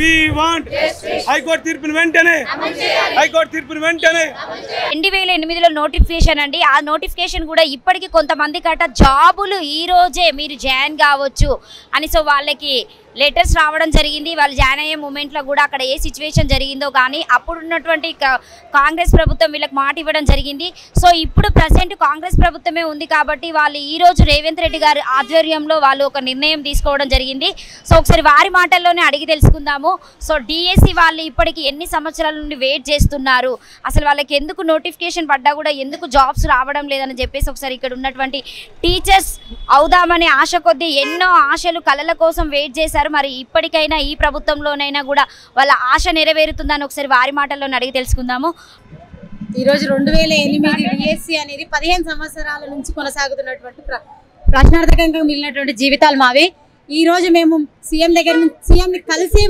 We want high court తీర్పుని వెంటనే 2008లో notification అండి. ఆ నోటిఫికేషన్ కూడా ఇప్పటికి కొంతమంది కట జాబులు ఈ రోజే మీరు జాయిన్ కావచ్చు అని సో వాళ్ళకి లెటర్స్ రావడం జరిగింది. వాళ్ళు జాయిన్ అయ్యే మూమెంట్లో కూడా అక్కడ ఏ సిచ్యువేషన్ జరిగిందో కానీ అప్పుడు ఉన్నటువంటి కాంగ్రెస్ ప్రభుత్వం వీళ్ళకి మాట ఇవ్వడం జరిగింది. సో ఇప్పుడు ప్రజెంట్ కాంగ్రెస్ ప్రభుత్వమే ఉంది కాబట్టి వాళ్ళు ఈరోజు రేవంత్ రెడ్డి గారి ఆధ్వర్యంలో వాళ్ళు ఒక నిర్ణయం తీసుకోవడం జరిగింది. సో ఒకసారి వారి మాటల్లోనే అడిగి తెలుసుకుందాము. సో డిఎస్సి వాళ్ళు ఇప్పటికి ఎన్ని సంవత్సరాల నుండి వెయిట్ చేస్తున్నారు, అసలు వాళ్ళకి ఎందుకు నోటిఫికేషన్ పడ్డా కూడా ఎందుకు జాబ్స్ రావడం లేదని చెప్పేసి ఒకసారి ఇక్కడ ఉన్నటువంటి టీచర్స్ అవుదామనే ఆశ కొద్దీ ఎన్నో ఆశలు కళల కోసం వెయిట్ చేశారు. మరి ఇప్పటికైనా ఈ ప్రభుత్వంలోనైనా కూడా వాళ్ళ ఆశ నెరవేరుతుందని ఒకసారి వారి మాటల్లోనే అడిగి తెలుసుకుందాము. ఈరోజు 2008 డిఎస్సి అనేది 15 సంవత్సరాల నుంచి కొనసాగుతున్నటువంటి ప్రశ్నార్థకంగా మిగిలినటువంటి జీవితాలు మావి. ఈ రోజు మేము సీఎంని కలిసి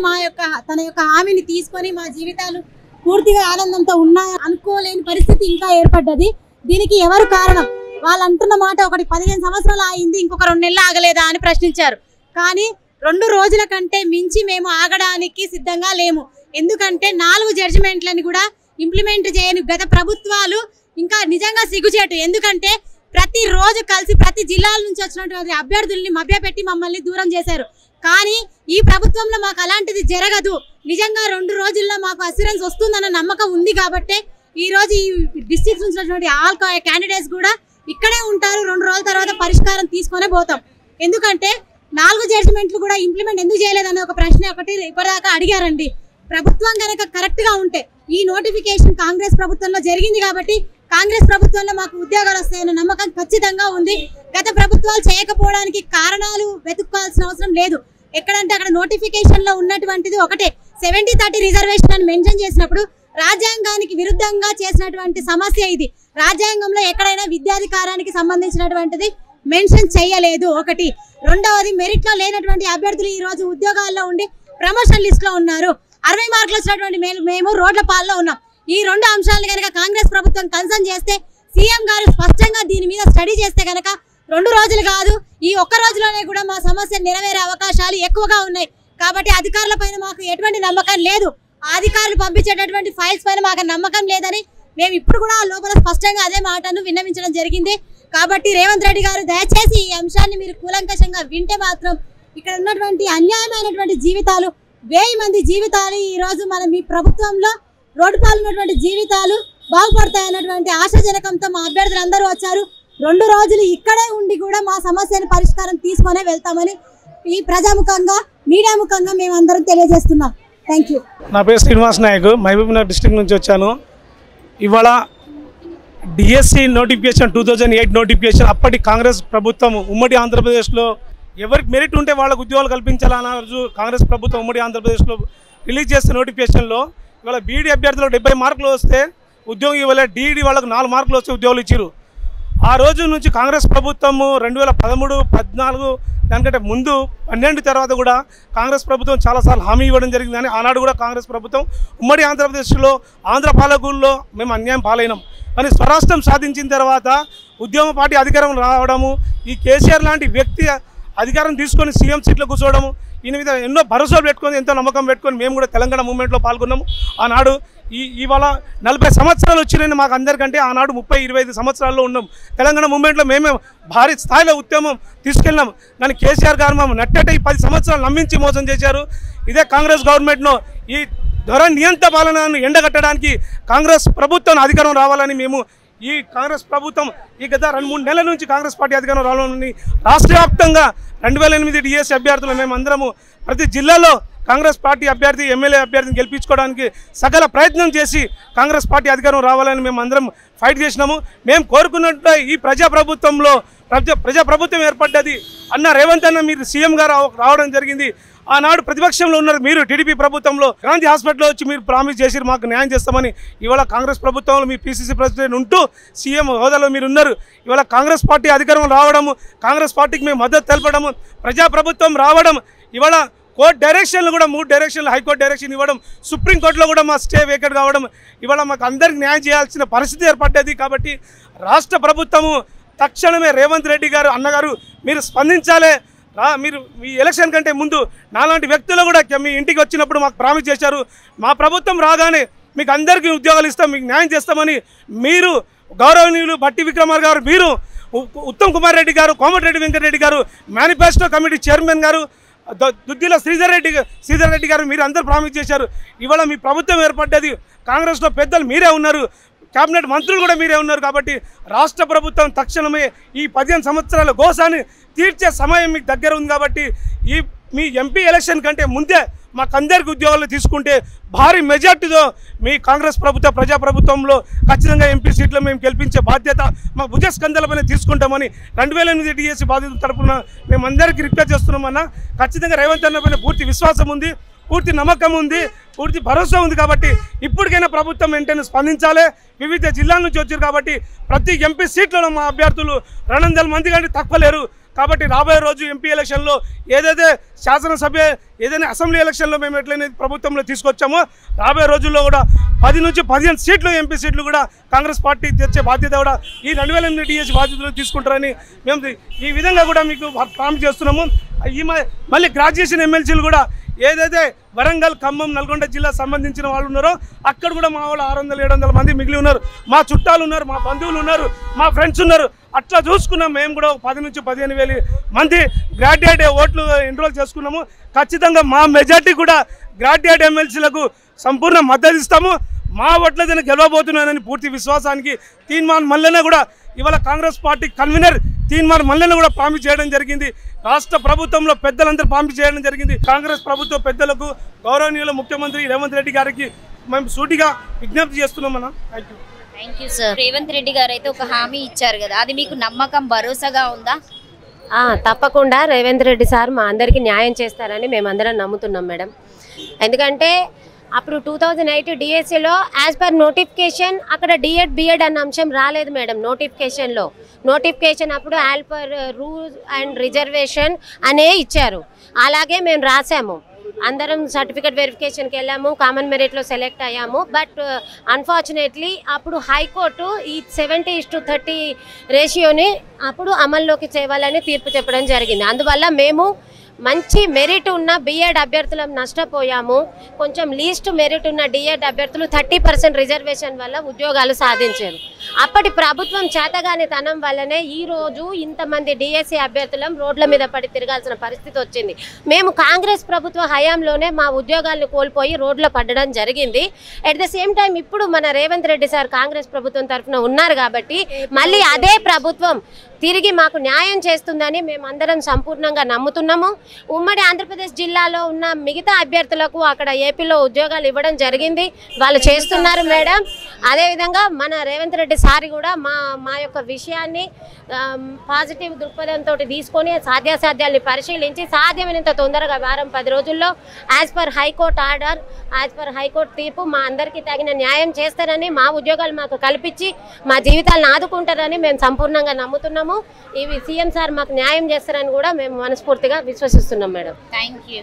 తన యొక్క హామీని తీసుకొని మా జీవితాలు పూర్తిగా ఆనందంతో ఉన్నాయి అనుకోలేని పరిస్థితి ఇంకా ఏర్పడ్డది. దీనికి ఎవరు కారణం? వాళ్ళు అంటున్న మాట ఒకటి 15 సంవత్సరాలు అయింది, ఇంకొక 2 నెలలు ఆగలేదా అని ప్రశ్నించారు. కానీ 2 రోజుల కంటే మించి మేము ఆగడానికి సిద్ధంగా లేము. ఎందుకంటే 4 జడ్జిమెంట్లను కూడా ఇంప్లిమెంట్ చేయని గత ప్రభుత్వాలు ఇంకా నిజంగా సిగ్గుచేటు. ఎందుకంటే ప్రతిరోజు కలిసి ప్రతి జిల్లాల నుంచి వచ్చినటువంటి అభ్యర్థుల్ని మభ్యపెట్టి మమ్మల్ని దూరం చేశారు. కానీ ఈ ప్రభుత్వంలో మాకు అలాంటిది జరగదు. నిజంగా 2 రోజుల్లో మాకు అస్యూరెన్స్ వస్తుందన్న నమ్మకం ఉంది కాబట్టి ఈరోజు ఈ డిస్ట్రిక్ట్స్ నుంచి వచ్చినటువంటి ఆల్ క్యాండిడేట్స్ కూడా ఇక్కడే ఉంటారు. 2 రోజుల తర్వాత పరిష్కారం తీసుకొనే పోతాం. ఎందుకంటే 4 జడ్జిమెంట్లు కూడా ఇంప్లిమెంట్ ఎందుకు చేయలేదన్న ఒక ప్రశ్న ఒకటి ఇప్పటిదాకా అడిగారండి. ప్రభుత్వం కనుక కరెక్ట్గా ఉంటే ఈ నోటిఫికేషన్ కాంగ్రెస్ ప్రభుత్వంలో జరిగింది కాబట్టి కాంగ్రెస్ ప్రభుత్వంలో మాకు ఉద్యోగాలు వస్తాయన్న నమ్మకం ఖచ్చితంగా ఉంది. గత ప్రభుత్వాలు చేయకపోవడానికి కారణాలు వెతుక్కోవాల్సిన అవసరం లేదు. ఎక్కడంటే అక్కడ నోటిఫికేషన్లో ఉన్నటువంటిది ఒకటే 70-30 రిజర్వేషన్ అని మెన్షన్ చేసినప్పుడు రాజ్యాంగానికి విరుద్ధంగా చేసినటువంటి సమస్య ఇది. రాజ్యాంగంలో ఎక్కడైనా విద్యాధికారానికి సంబంధించినటువంటిది మెన్షన్ చేయలేదు. ఒకటి. రెండవది, మెరిట్లో లేనటువంటి అభ్యర్థులు ఈ రోజు ఉద్యోగాల్లో ఉండి ప్రమోషన్ లిస్ట్ లో ఉన్నారు. 60 మార్కులు వచ్చినటువంటి మేము రోడ్ల పాల్లో ఉన్నాం. ఈ 2 అంశాలను కనుక కాంగ్రెస్ ప్రభుత్వం కన్సర్న్ చేస్తే సీఎం గారు స్పష్టంగా దీని మీద స్టడీ చేస్తే కనుక 2 రోజులు కాదు, ఈ 1 రోజులోనే కూడా మా సమస్య నెరవేరే అవకాశాలు ఎక్కువగా ఉన్నాయి. కాబట్టి అధికారుల పైన మాకు ఎటువంటి నమ్మకం లేదు. అధికారులు పంపించేటటువంటి ఫైల్స్ పైన మాకు నమ్మకం లేదని మేము ఇప్పుడు కూడా లోపల స్పష్టంగా అదే మాటను విన్నవించడం జరిగింది. కాబట్టి రేవంత్ రెడ్డి గారు దయచేసి ఈ అంశాన్ని మీరు కూలంకషంగా వింటే మాత్రం ఇక్కడ ఉన్నటువంటి అన్యాయమైనటువంటి జీవితాలు 1000 మంది జీవితాలు ఈ రోజు మనం ఈ ప్రభుత్వంలో రోడ్డు పాలున్నటువంటి జీవితాలు బాగుపడతాయన్నటువంటి ఆశాజనకంతో మా అభ్యర్థులందరూ వచ్చారు. 2 రోజులు ఇక్కడే ఉండి కూడా మా సమస్యను పరిష్కారం తీసుకొనే వెళ్తామని ఈ ప్రజాముఖంగా మీడియా ముఖంగా మేము అందరం తెలియజేస్తున్నాం. Thank you. నా పేరు శ్రీనివాస్ నాయక్, మహబూబ్నగర్ డిస్ట్రిక్ట్ నుంచి వచ్చాను. ఇవాళ డిఎస్సి నోటిఫికేషన్ 2008 నోటిఫికేషన్ అప్పటి కాంగ్రెస్ ప్రభుత్వం ఉమ్మడి ఆంధ్రప్రదేశ్లో ఎవరికి మెరిట్ ఉంటే వాళ్ళకు ఉద్యోగాలు కల్పించాలన్న రోజు కాంగ్రెస్ ప్రభుత్వం ఉమ్మడి ఆంధ్రప్రదేశ్లో రిలీజ్ చేసిన నోటిఫికేషన్లో ఇవాళ బీఈడీ అభ్యర్థులు 70 మార్కులు వస్తే ఉద్యోగం ఇవ్వలే, డిఈడి వాళ్ళకు 4 మార్కులు వస్తే ఉద్యోగాలు ఇచ్చారు. ఆ రోజు నుంచి కాంగ్రెస్ ప్రభుత్వము 2013, 14 దానికంటే ముందు 12 తర్వాత కూడా కాంగ్రెస్ ప్రభుత్వం చాలాసార్లు హామీ ఇవ్వడం జరిగిందని ఆనాడు కూడా కాంగ్రెస్ ప్రభుత్వం ఉమ్మడి ఆంధ్రప్రదేశ్లో ఆంధ్ర పాలకుల్లో మేము అన్యాయం పాలైనాం. కానీ స్వరాష్ట్రం సాధించిన తర్వాత ఉద్యమ పార్టీ అధికారం రావడము, ఈ కేసీఆర్ లాంటి వ్యక్తి అధికారం తీసుకొని సీఎం సీట్లో కూర్చోవడము, ఈయన మీద ఎన్నో భరోసాలు పెట్టుకొని ఎంతో నమ్మకం పెట్టుకొని మేము కూడా తెలంగాణ మూవ్మెంట్లో పాల్గొన్నాము. ఆనాడు ఇవాళ 40 సంవత్సరాలు వచ్చినాయని మాకు అందరికంటే ఆనాడు 30-25 సంవత్సరాల్లో ఉన్నాం. తెలంగాణ మూవ్మెంట్లో మేమే భారీ స్థాయిలో ఉద్యమం తీసుకెళ్ళినాం. కానీ కేసీఆర్ గారు మేము నట్టేట ఈ 10 సంవత్సరాలు నమ్మించి మోసం చేశారు. ఇదే కాంగ్రెస్ గవర్నమెంట్ను ఈ ధర నియంత్ర పాలనను ఎండగట్టడానికి కాంగ్రెస్ ప్రభుత్వం అధికారం రావాలని మేము ఈ కాంగ్రెస్ ప్రభుత్వం ఈ గత 2-3 నెలల నుంచి కాంగ్రెస్ పార్టీ అధికారం రావాలని రాష్ట్ర వ్యాప్తంగా 2008 డిఎస్సి అభ్యర్థులు మేమందరము ప్రతి జిల్లాలో కాంగ్రెస్ పార్టీ అభ్యర్థి ఎమ్మెల్యే అభ్యర్థిని గెలిపించుకోవడానికి సకల ప్రయత్నం చేసి కాంగ్రెస్ పార్టీ అధికారం రావాలని మేము అందరం ఫైట్ చేసినాము. మేము కోరుకున్నట్టు ఈ ప్రజాప్రభుత్వంలో ప్రజాప్రభుత్వం ఏర్పడ్డది అన్న రేవంత్ అన్న మీరు సీఎంగా రావడం జరిగింది. ఆనాడు ప్రతిపక్షంలో ఉన్నారు మీరు, టీడీపీ ప్రభుత్వంలో గాంధీ హాస్పిటల్లో వచ్చి మీరు ప్రామిస్ చేసి మాకు న్యాయం చేస్తామని. ఇవాళ కాంగ్రెస్ ప్రభుత్వంలో మీ పీసీసీ ప్రెసిడెంట్ ఉంటూ సీఎం హోదాలో మీరు ఉన్నారు. ఇవాళ కాంగ్రెస్ పార్టీ అధికారం రావడము, కాంగ్రెస్ పార్టీకి మేము మద్దతు తెలపడము, ప్రజాప్రభుత్వం రావడం, ఇవాళ కోర్టు డైరెక్షన్లు కూడా 3 డైరెక్షన్లు హైకోర్టు డైరెక్షన్ ఇవ్వడం, సుప్రీంకోర్టులో కూడా మా స్టే వేకెట్ కావడం, ఇవాళ మాకు అందరికి న్యాయం చేయాల్సిన పరిస్థితి ఏర్పడ్డది. కాబట్టి రాష్ట్ర ప్రభుత్వము తక్షణమే రేవంత్ రెడ్డి గారు అన్నగారు మీరు స్పందించాలి. మీరు ఈ ఎలక్షన్ కంటే ముందు నాలాంటి వ్యక్తులు కూడా మీ ఇంటికి వచ్చినప్పుడు మాకు ప్రామిస్ చేశారు, మా ప్రభుత్వం రాగానే మీకు అందరికీ ఉద్యోగాలు ఇస్తాం, మీకు న్యాయం చేస్తామని మీరు గౌరవనీయులు బట్టి విక్రమార్ గారు, మీరు ఉత్తమ్ కుమార్ రెడ్డి గారు, కోమటిరెడ్డి వెంకటరెడ్డి గారు, మేనిఫెస్టో కమిటీ చైర్మన్ గారు, దుద్దిల శ్రీధర్ రెడ్డి గారు మీరు అందరూ ప్రామిస్ చేశారు. ఇవాళ మీ ప్రభుత్వం ఏర్పడ్డది, కాంగ్రెస్లో పెద్దలు మీరే ఉన్నారు, కేబినెట్ మంత్రులు కూడా మీరే ఉన్నారు. కాబట్టి రాష్ట్ర ప్రభుత్వం తక్షణమే ఈ 15 సంవత్సరాల గోసాన్ని తీర్చే సమయం మీకు దగ్గర ఉంది. కాబట్టి మీ ఎంపీ ఎలక్షన్ కంటే ముందే మాకందరికి ఉద్యోగాలు తీసుకుంటే భారీ మెజార్టీతో మీ కాంగ్రెస్ ప్రభుత్వ ప్రజాప్రభుత్వంలో ఖచ్చితంగా ఎంపీ సీట్లు మేము గెలిపించే బాధ్యత మా భుజస్కంధాలపైన తీసుకుంటామని 2008 డిఎస్సి బాధితుల తరఫున మేమందరికీ రిక్వెస్ట్ చేస్తున్నామన్నా. ఖచ్చితంగా రేవంత్ అన్న పైన పూర్తి విశ్వాసం ఉంది, పూర్తి నమ్మకం ఉంది, పూర్తి భరోసా ఉంది. కాబట్టి ఇప్పటికైనా ప్రభుత్వం వెంటనే స్పందించాలి. వివిధ జిల్లాల నుంచి వచ్చారు కాబట్టి ప్రతి ఎంపీ సీట్లలో మా అభ్యర్థులు 200 మంది కంటే తక్కువ లేరు. కాబట్టి రాబోయే రోజు ఎంపీ ఎలక్షన్లో ఏదైతే శాసనసభ ఏదైనా అసెంబ్లీ ఎలక్షన్లో మేము ఎట్లయితే ప్రభుత్వంలో తీసుకొచ్చామో రాబోయే రోజుల్లో కూడా 10 నుంచి 15 సీట్లు ఎంపీ సీట్లు కూడా కాంగ్రెస్ పార్టీ తెచ్చే బాధ్యత కూడా ఈ 2008 డిఎస్సి బాధ్యతలు తీసుకుంటారని మేము ఈ విధంగా కూడా మీకు ప్రామిస్ చేస్తున్నాము. మళ్ళీ గ్రాడ్యుయేషన్ ఎమ్మెల్సీలు కూడా ఏదైతే వరంగల్, ఖమ్మం, నల్గొండ జిల్లా సంబంధించిన వాళ్ళు ఉన్నారో అక్కడ కూడా మా వాళ్ళు 600-700 మంది మిగిలి ఉన్నారు. మా చుట్టాలు ఉన్నారు, మా బంధువులు ఉన్నారు, మా ఫ్రెండ్స్ ఉన్నారు. అట్లా చూసుకున్నాం. మేము కూడా 10 నుంచి 15,000 మంది గ్రాడ్యుయేట్ ఓట్లు ఎన్రోల్ చేసుకున్నాము. ఖచ్చితంగా మా మెజార్టీ కూడా గ్రాడ్యుయేట్ ఎమ్మెల్సీలకు సంపూర్ణ మద్దతు ఇస్తాము. మా ఓట్లతోనే గెలవబోతున్నానని పూర్తి విశ్వాసానికి తీన్మార్ మల్లన్న కూడా ఇవాళ కాంగ్రెస్ పార్టీ కన్వీనర్ తీన్మార్ మల్లన్న కూడా ప్రామిస్ చేయడం జరిగింది. రాష్ట్ర ప్రభుత్వంలో పెద్దలందరూ ప్రామిస్ చేయడం జరిగింది. కాంగ్రెస్ ప్రభుత్వ పెద్దలకు గౌరవనీయుల ముఖ్యమంత్రి రేవంత్ రెడ్డి గారికి మేము సూటిగా విజ్ఞప్తి చేస్తున్నామన్నా. Thank you sir. Revanth Reddy గారు అయితే ఒక హామీ ఇచ్చారు కదా, అది మీకు నమ్మకం భరోసాగా ఉందా? తప్పకుండా రేవంత్ రెడ్డి సార్ మా అందరికీ న్యాయం చేస్తారని మేమందరం నమ్ముతున్నాం మేడం. ఎందుకంటే అప్పుడు 2008 డిఎస్సిలో యాజ్ పర్ నోటిఫికేషన్ అక్కడ డిఎడ్ బిఎడ్ అన్న అంశం రాలేదు మేడం. నోటిఫికేషన్ అప్పుడు as per rules and reservation అనే ఇచ్చారు. అలాగే మేము రాసాము, అందరం సర్టిఫికేట్ వెరిఫికేషన్కి వెళ్ళాము, కామన్ మెరిట్లో సెలెక్ట్ అయ్యాము. బట్ అన్ఫార్చునేట్లీ అప్పుడు హైకోర్టు ఈ 70:30 రేషియోని అప్పుడు అమల్లోకి తేవాలని తీర్పు చెప్పడం జరిగింది. అందువల్ల మేము మంచి మెరిట్ ఉన్న బిఎడ్ అభ్యర్థులం నష్టపోయాము. కొంచెం లీస్ట్ మెరిట్ ఉన్న డిఎడ్ అభ్యర్థులు 30% రిజర్వేషన్ వల్ల ఉద్యోగాలు సాధించారు. అప్పటి ప్రభుత్వం చేతగాని తనం వల్లనే ఈరోజు ఇంతమంది డిఎస్సి అభ్యర్థులం రోడ్ల మీద పడి తిరగాల్సిన పరిస్థితి వచ్చింది. మేము కాంగ్రెస్ ప్రభుత్వ హయాంలోనే మా ఉద్యోగాలను కోల్పోయి రోడ్లో పడడం జరిగింది. అట్ ద సేమ్ టైం ఇప్పుడు మన రేవంత్ రెడ్డి సార్ కాంగ్రెస్ ప్రభుత్వం తరఫున ఉన్నారు కాబట్టి మళ్ళీ అదే ప్రభుత్వం తిరిగి మాకు న్యాయం చేస్తుందని మేమందరం సంపూర్ణంగా నమ్ముతున్నాము. ఉమ్మడి ఆంధ్రప్రదేశ్ జిల్లాలో ఉన్న మిగతా అభ్యర్థులకు అక్కడ ఏపీలో ఉద్యోగాలు ఇవ్వడం జరిగింది, వాళ్ళు చేస్తున్నారు మేడం. అదేవిధంగా మన రేవంత్ రెడ్డి సార్ కూడా మా యొక్క విషయాన్ని పాజిటివ్ దృక్పథంతో తీసుకొని సాధ్యాసాధ్యాల్ని పరిశీలించి సాధ్యమైనంత తొందరగా 10 రోజుల్లో as per high court order, as per high court తీర్పు మా అందరికీ తగిన న్యాయం చేస్తారని, మా ఉద్యోగాలు మాకు కల్పించి మా జీవితాలను ఆదుకుంటారని మేము సంపూర్ణంగా నమ్ముతున్నాము. ఇవి సీఎం సార్ మాకు న్యాయం చేస్తారని కూడా మేము మనస్ఫూర్తిగా విశ్వసిస్తున్నాం మేడం. Thank you.